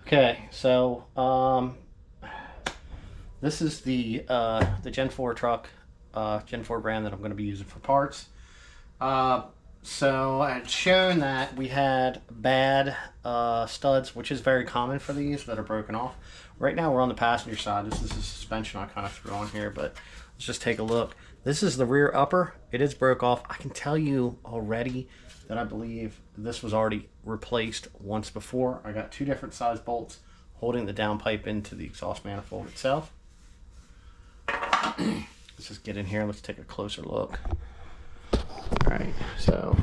Okay, so this is the Gen 4 truck, Gen 4 brand that I'm going to be using for parts. So I had shown that we had bad studs, which is very common for these that are broken off. Right now we're on the passenger side. This is the suspension I kind of threw on here, but let's just take a look. This is the rear upper. It is broke off. I can tell you already that I believe this was already replaced once before. I got two different size bolts holding the downpipe into the exhaust manifold itself. Let's just get in here. Let's take a closer look. All right, so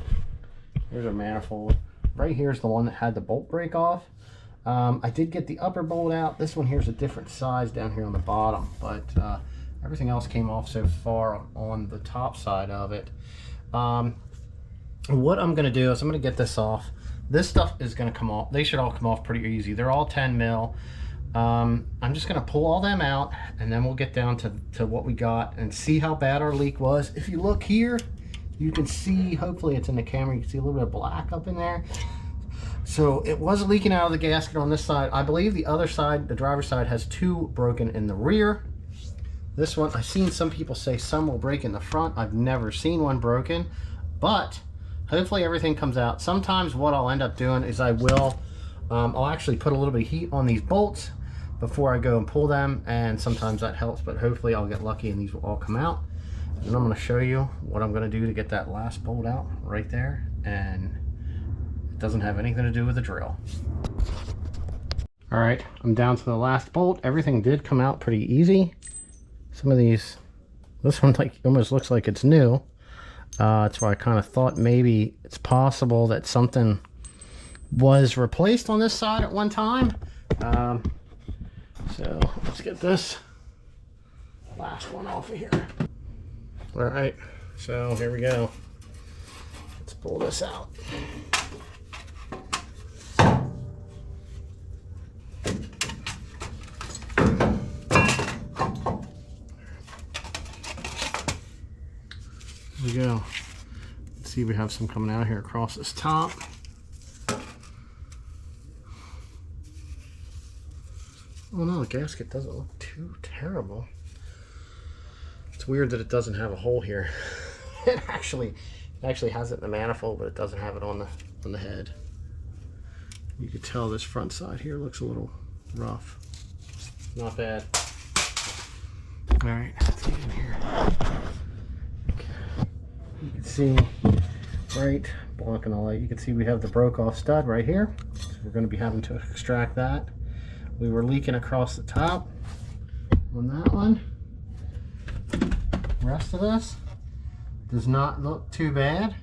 here's our manifold. Right here is the one that had the bolt break off. I did get the upper bolt out. This one here's a different size down here on the bottom, but everything else came off so far on the top side of it. What I'm going to do is I'm going to get this off. This stuff is going to come off. They should all come off pretty easy. They're all 10 mil. I'm just going to pull all them out, and then we'll get down to what we got and see how bad our leak was. If you look here, you can see, hopefully it's in the camera, you can see a little bit of black up in there. So it was leaking out of the gasket on this side. I believe the other side, the driver's side, has two broken in the rear. This one, I've seen some people say some will break in the front. I've never seen one broken, but hopefully everything comes out. Sometimes what I'll end up doing is I'll actually put a little bit of heat on these bolts before I go and pull them, and sometimes that helps, but hopefully I'll get lucky and these will all come out. And I'm going to show you what I'm going to do to get that last bolt out right there, and it doesn't have anything to do with the drill. All right, I'm down to the last bolt. Everything did come out pretty easy. Some of these, this one almost looks like it's new. That's why I kind of thought maybe it's possible that something was replaced on this side at one time. So let's get this last one off of here. All right, so here we go. Let's pull this out. Here we go. Let's see, we have some coming out here across this top. Oh no, the gasket doesn't look too terrible. It's weird that it doesn't have a hole here. It actually has it in the manifold, but it doesn't have it on the head. You can tell this front side here looks a little rough. Not bad. All right, let's get in here. Okay. You can see right, blocking the light, you can see we have the broke off stud right here. So we're going to be having to extract that. We were leaking across the top on that one. The rest of this does not look too bad.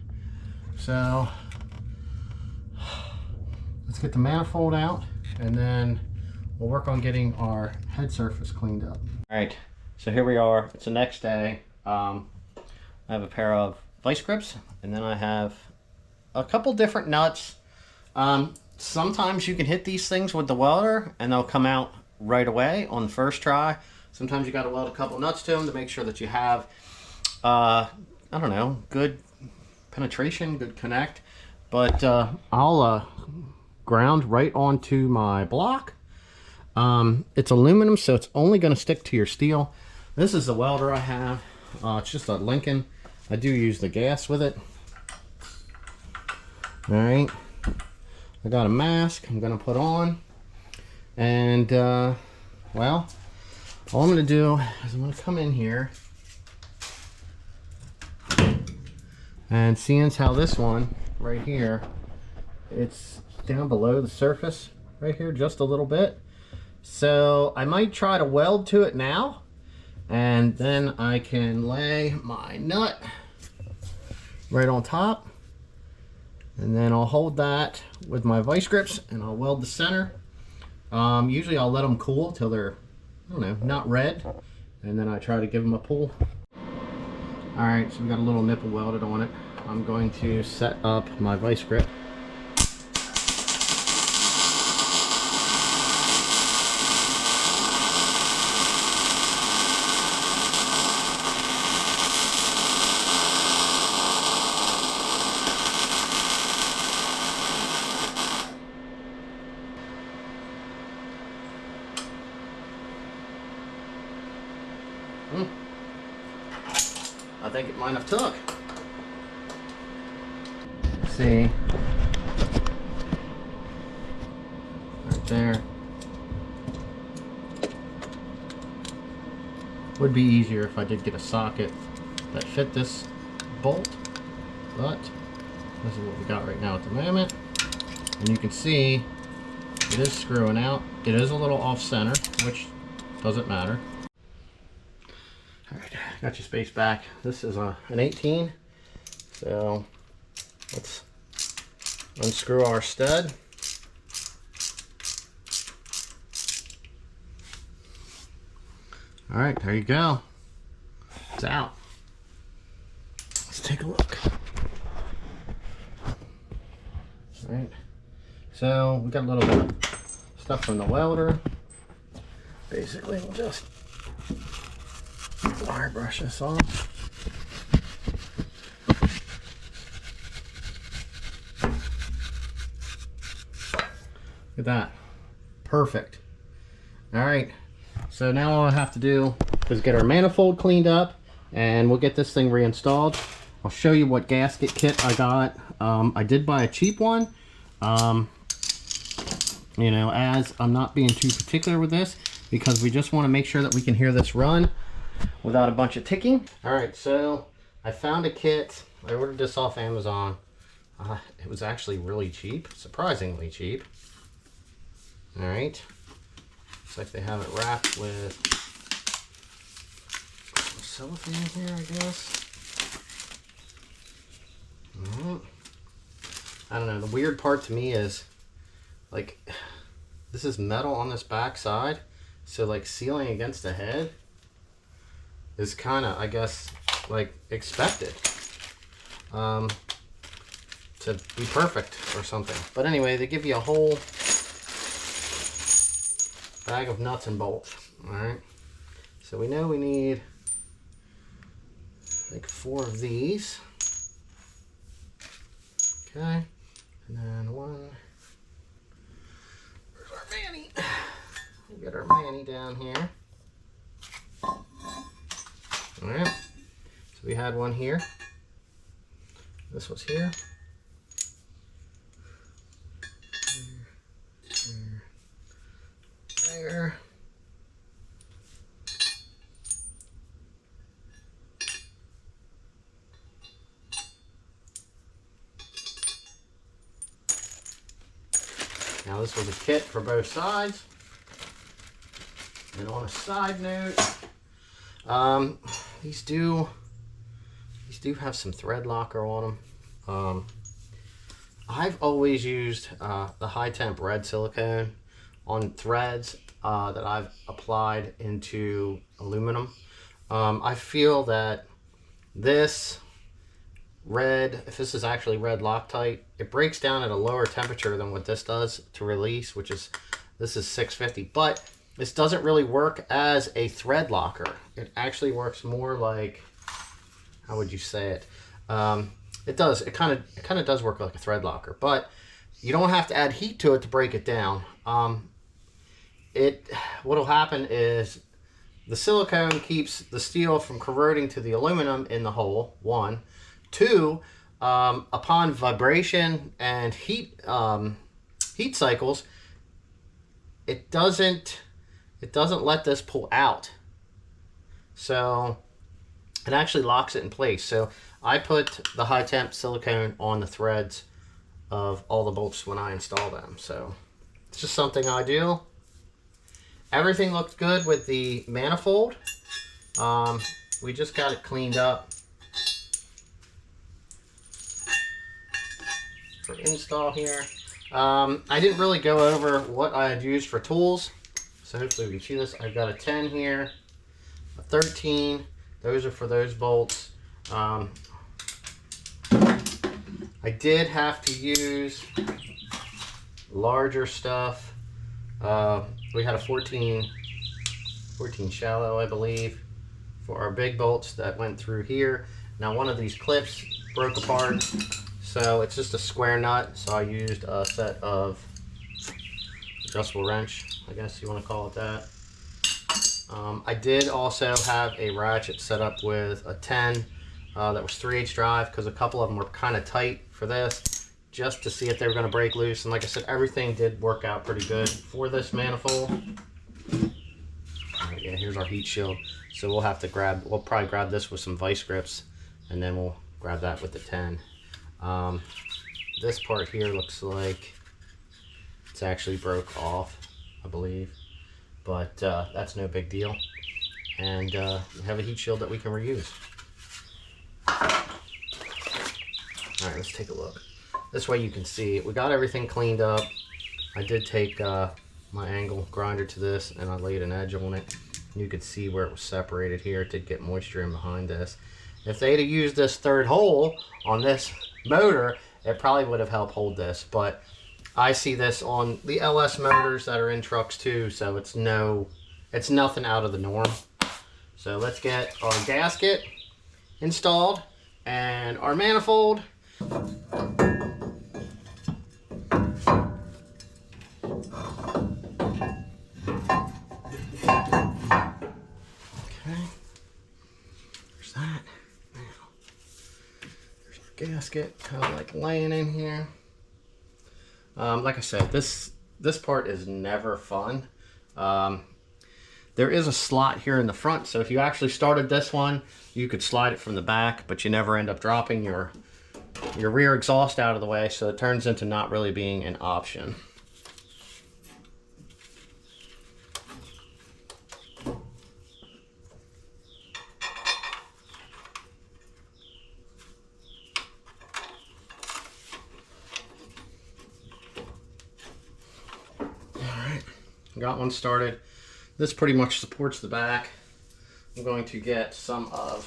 So let's get the manifold out, and then we'll work on getting our head surface cleaned up. All right, so here we are. It's the next day. I have a pair of vice grips, and then I have a couple different nuts. Sometimes you can hit these things with the welder and they'll come out right away on the first try. Sometimes you got to weld a couple nuts to them to make sure that you have, I don't know, good penetration, good connect. But I'll ground right onto my block. It's aluminum, so it's only going to stick to your steel. This is the welder I have. It's just a Lincoln. I do use the gas with it. All right. I got a mask I'm going to put on. And, well, all I'm going to do is I'm going to come in here. And seeing as how this one right here, it's down below the surface right here just a little bit. So I might try to weld to it now. And then I can lay my nut right on top. And then I'll hold that with my vice grips and I'll weld the center. Usually I'll let them cool till they're, I don't know, not red. And then I try to give them a pull. All right, so we got a little nipple welded on it. I'm going to set up my vice grip. I think it might have took. Let's see. Right there. Would be easier if I did get a socket that fit this bolt, but this is what we got right now at the moment. And you can see it is screwing out. It is a little off center, which doesn't matter. All right, got your space back. This is an 18, so let's unscrew our stud. All right, there you go. It's out. Let's take a look. All right, so we got a little bit of stuff from the welder. Basically, we'll just wire brush this off. Look at that. Perfect. All right. So now all I have to do is get our manifold cleaned up and we'll get this thing reinstalled. I'll show you what gasket kit I got. I did buy a cheap one. You know, as I'm not being too particular with this because we just want to make sure that we can hear this run without a bunch of ticking. All right, so I found a kit. I ordered this off Amazon. It was actually really cheap, surprisingly cheap. All right. Looks like they have it wrapped with some cellophane here, I guess. I don't know. The weird part to me is, like, this is metal on this back side, so like sealing against the head is kind of, I guess, like expected to be perfect or something. But anyway, they give you a whole bag of nuts and bolts. All right, so we know we need like 4 of these. Okay, and then one. Where's our Manny? We got our Manny down here. All right, so we had one here. This was here. There. Now this was a kit for both sides. And on a side note, these do have some thread locker on them. I've always used the high temp red silicone on threads that I've applied into aluminum. I feel that this red, if this is actually red Loctite, it breaks down at a lower temperature than what this does to release, which is, this is 650, but this doesn't really work as a thread locker. It actually works more like, how would you say it? It kind of does work like a thread locker, but you don't have to add heat to it to break it down. What'll happen is the silicone keeps the steel from corroding to the aluminum in the hole, 1. 2, upon vibration and heat cycles, it doesn't let this pull out. So it actually locks it in place. So I put the high temp silicone on the threads of all the bolts when I install them. So it's just something I do. Everything looked good with the manifold. We just got it cleaned up for install here. I didn't really go over what I had used for tools, so hopefully we can see this. I've got a 10 here, a 13. Those are for those bolts. I did have to use larger stuff. We had a 14 shallow, I believe, for our big bolts that went through here. Now one of these clips broke apart, so it's just a square nut, so I used a set of adjustable wrench, I guess you want to call it that. I did also have a ratchet set up with a 10 that was 3/8 drive, because a couple of them were kind of tight for this, just to see if they were going to break loose. And like I said, everything did work out pretty good for this manifold. All right, yeah, here's our heat shield. So we'll probably grab this with some vice grips, and then we'll grab that with the 10. This part here looks like it's actually broke off, I believe, but that's no big deal. And we have a heat shield that we can reuse. All right, let's take a look. This way you can see we got everything cleaned up. I did take my angle grinder to this, and I laid an edge on it. You could see where it was separated here. It did get moisture in behind this. If they'd have used this third hole on this motor, it probably would have helped hold this, but I see this on the LS motors that are in trucks too, so it's nothing out of the norm. So let's get our gasket installed and our manifold. Okay, there's that. Now, there's our gasket, kind of like laying in here. Like I said, this part is never fun. There is a slot here in the front, so if you actually started this one, you could slide it from the back, but you never end up dropping your rear exhaust out of the way, so it turns into not really being an option. Got one started. This pretty much supports the back. I'm going to get some of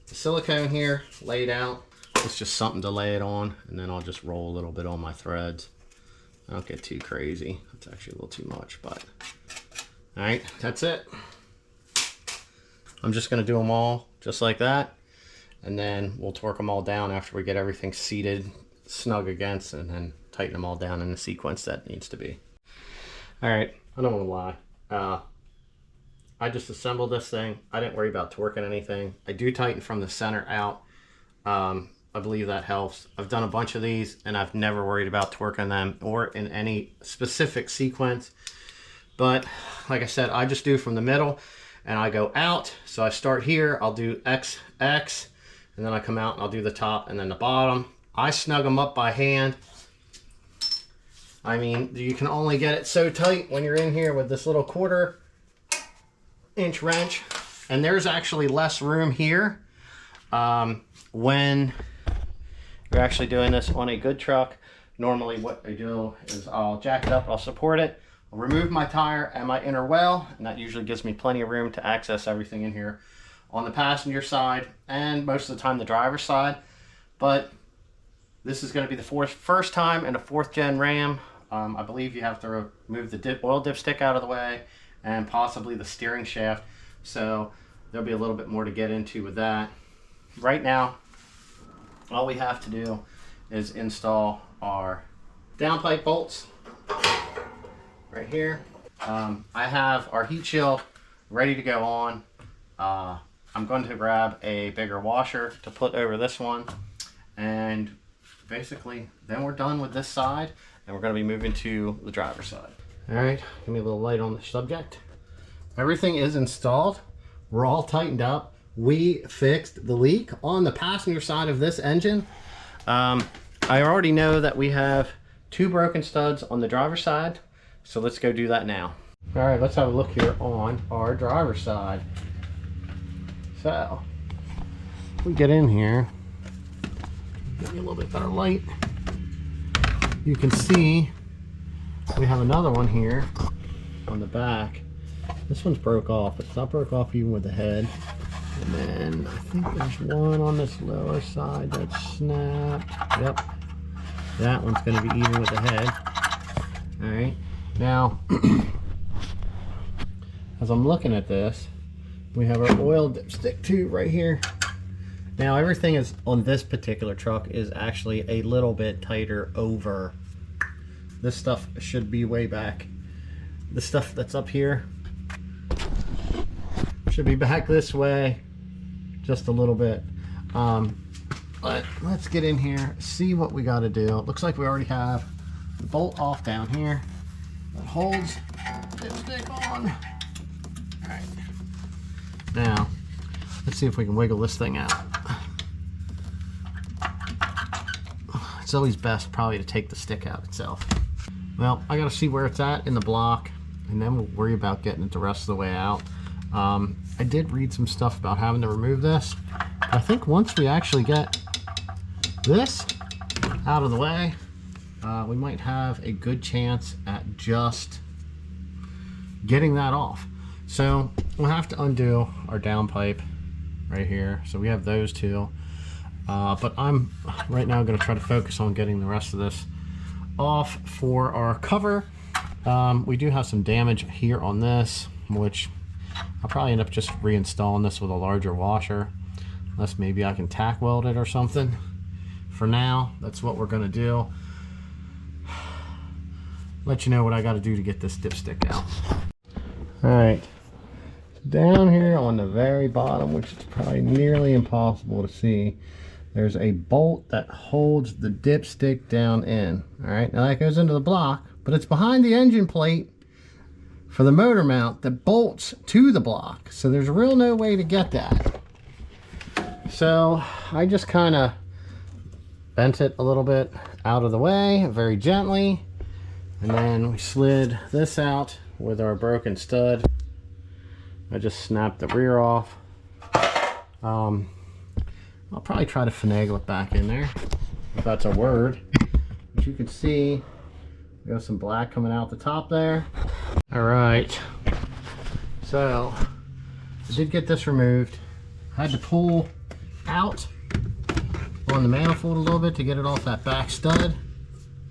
the silicone here laid out. It's just something to lay it on, and then I'll just roll a little bit on my threads. I don't get too crazy. That's actually a little too much, but all right, that's it. I'm just going to do them all just like that, and then we'll torque them all down after we get everything seated snug against, and then tighten them all down in the sequence that needs to be. All right, I don't want to lie. I just assembled this thing. I didn't worry about torquing anything. I do tighten from the center out. I believe that helps. I've done a bunch of these, and I've never worried about torquing them or in any specific sequence. But like I said, I just do from the middle, and I go out. So I start here, I'll do X, X, and then I come out and I'll do the top and then the bottom. I snug them up by hand. I mean, you can only get it so tight when you're in here with this little 1/4-inch wrench. And there's actually less room here when you're actually doing this on a good truck. Normally what I do is I'll jack it up, I'll support it, I'll remove my tire and my inner well, and that usually gives me plenty of room to access everything in here on the passenger side and most of the time the driver's side. But this is going to be the first time in a 4th gen Ram. I believe you have to remove the oil dipstick out of the way and possibly the steering shaft. So there'll be a little bit more to get into with that. Right now, all we have to do is install our downpipe bolts right here. I have our heat shield ready to go on. I'm going to grab a bigger washer to put over this one, and basically then we're done with this side, and we're going to be moving to the driver's side. All right, give me a little light on the subject. Everything is installed. We're all tightened up. We fixed the leak on the passenger side of this engine. I already know that we have 2 broken studs on the driver's side, so let's go do that now. All right, let's have a look here on our driver's side. So, if we get in here, give me a little bit better light. You can see we have another one here on the back. This one's broke off. It's not broke off even with the head. And then I think there's one on this lower side that's snapped. Yep. That one's going to be even with the head. Alright. Now, as I'm looking at this, we have our oil dipstick too right here. Now everything is on this particular truck is actually a little bit tighter over. This stuff should be way back. The stuff that's up here Should be back this way just a little bit. But let's get in here, see what we got to do. It looks like we already have the bolt off down here that holds the dipstick on. All right. Now, let's see if we can wiggle this thing out. It's always best probably to take the stick out itself. Well, I got to see where it's at in the block, and then we'll worry about getting it the rest of the way out. I did read some stuff about having to remove this. I think once we actually get this out of the way, we might have a good chance at just getting that off. So we'll have to undo our downpipe right here. So we have those two. But I'm right now going to try to focus on getting the rest of this off for our cover. We do have some damage here on this, which I'll probably end up just reinstalling this with a larger washer, unless maybe I can tack weld it or something. For now, that's what we're going to do. Let you know what I got to do to get this dipstick out. Alright, down here on the very bottom, which is probably nearly impossible to see, there's a bolt that holds the dipstick down in. Alright, now that goes into the block, but it's behind the engine plate for the motor mount that bolts to the block. So there's real no way to get that. So I just kind of bent it a little bit out of the way, very gently. And then we slid this out with our broken stud. I just snapped the rear off. I'll probably try to finagle it back in there, if that's a word. As you can see, we got some black coming out the top there. All right, so I did get this removed. I had to pull out on the manifold a little bit to get it off that back stud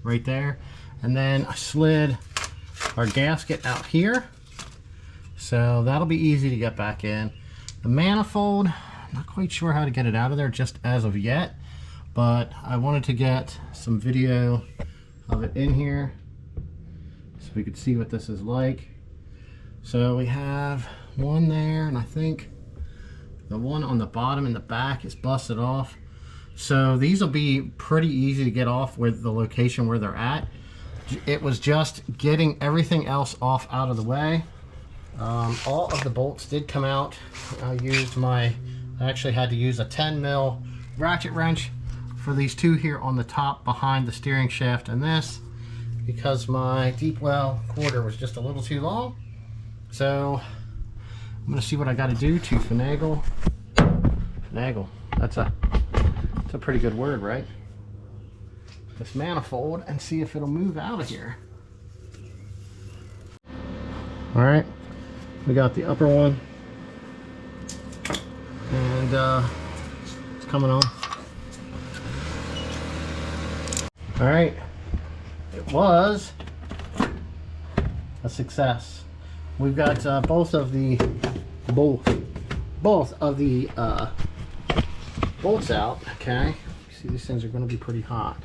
right there. And then I slid our gasket out here. So that'll be easy to get back in. The manifold, not quite sure how to get it out of there just as of yet, but I wanted to get some video of it in here so we could see what this is like. So we have one there, and I think the one on the bottom in the back is busted off. So these will be pretty easy to get off with the location where they're at. It was just getting everything else off out of the way. All of the bolts did come out. I actually had to use a 10 mil ratchet wrench for these two here on the top behind the steering shaft and this, because my deep well quarter was just a little too long. So I'm gonna see what I got to do to finagle. That's a pretty good word, right? This manifold, and see if it'll move out of here. All right, we got the upper one, and it's coming on. All right, it was a success. We've got both of the bolts out. Okay, see, these things are going to be pretty hot.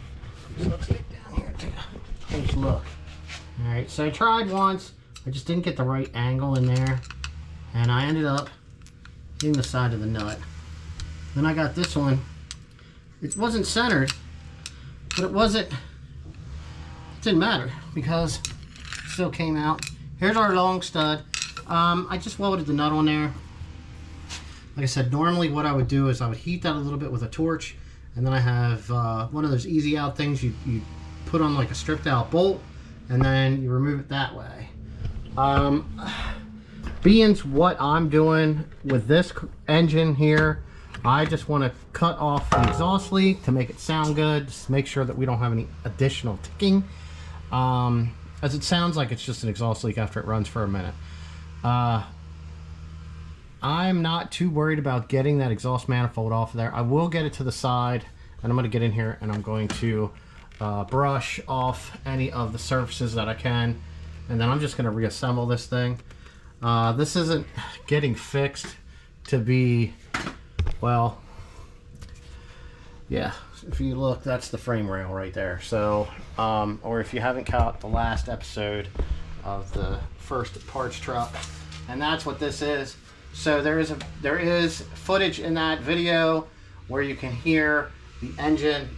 So let's get down here and take a close look. All right, so I tried once. I just didn't get the right angle in there, and I ended up hitting the side of the nut. Then I got this one. It wasn't centered, but it didn't matter because it still came out. Here's our long stud. I just welded the nut on there. Like I said, normally what I would do is I would heat that a little bit with a torch, and then I have one of those easy out things you put on like a stripped out bolt, and then you remove it that way. Being what I'm doing with this engine here, I just want to cut off the exhaust leak to make it sound good, just make sure that we don't have any additional ticking, as it sounds like it's just an exhaust leak after it runs for a minute. I'm not too worried about getting that exhaust manifold off of there. I will get it to the side, and I'm going to get in here and I'm going to brush off any of the surfaces that I can, and then I'm just going to reassemble this thing. This isn't getting fixed to be, well, yeah, if you look, that's the frame rail right there. So, or if you haven't caught the last episode of the first parts truck, and that's what this is. So there is footage in that video where you can hear the engine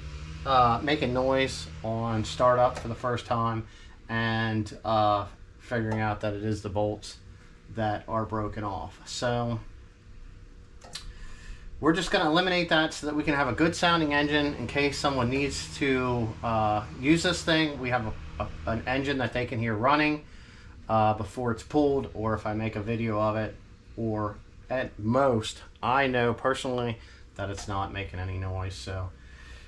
making noise on startup for the first time, and figuring out that it is the bolts that are broken off. So we're just going to eliminate that so that we can have a good sounding engine in case someone needs to use this thing. We have an engine that they can hear running before it's pulled, or if I make a video of it, or at most, I know personally that it's not making any noise. So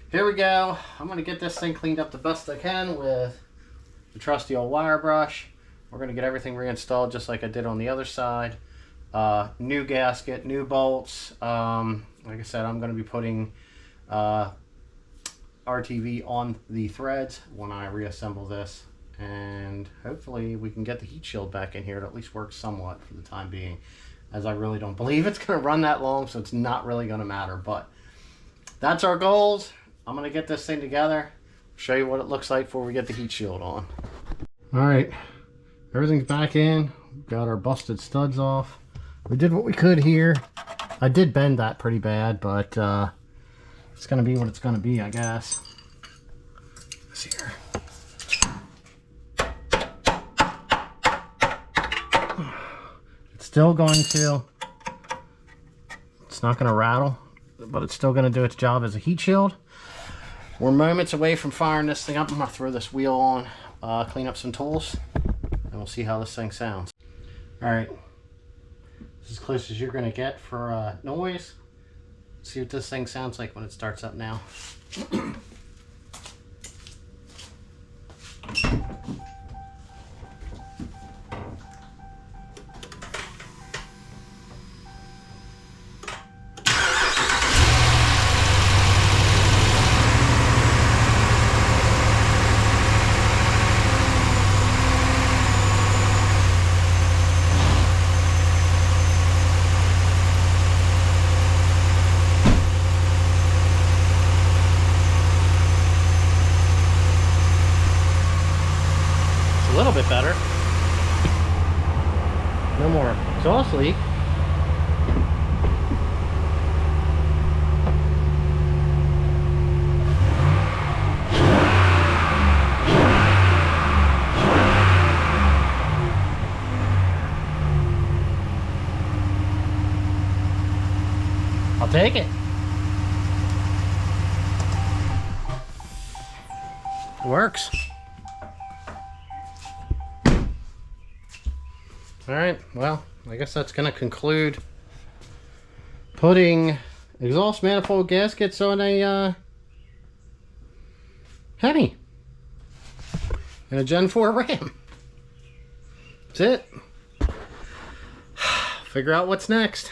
here we go. I'm going to get this thing cleaned up the best I can with the trusty old wire brush. We're going to get everything reinstalled just like I did on the other side. New gasket, new bolts. Like I said, I'm going to be putting RTV on the threads when I reassemble this, and hopefully we can get the heat shield back in here to at least work somewhat for the time being, as I really don't believe it's going to run that long, so it's not really going to matter. But that's our goals. I'm going to get this thing together, show you what it looks like before we get the heat shield on. All right, everything's back in. Got our busted studs off. We did what we could here. I did bend that pretty bad, but it's going to be what it's going to be, I guess. Let's see here. It's still going to, it's not going to rattle, but it's still going to do its job as a heat shield. We're moments away from firing this thing up. I'm going to throw this wheel on, clean up some tools, and we'll see how this thing sounds. All right. This is as close as you're going to get for noise. See what this thing sounds like when it starts up now. A little bit better. No more exhaust leak. I'll take it. It works. Alright, well, I guess that's going to conclude putting exhaust manifold gaskets on a Hemi and a Gen 4 Ram. That's it. Figure out what's next.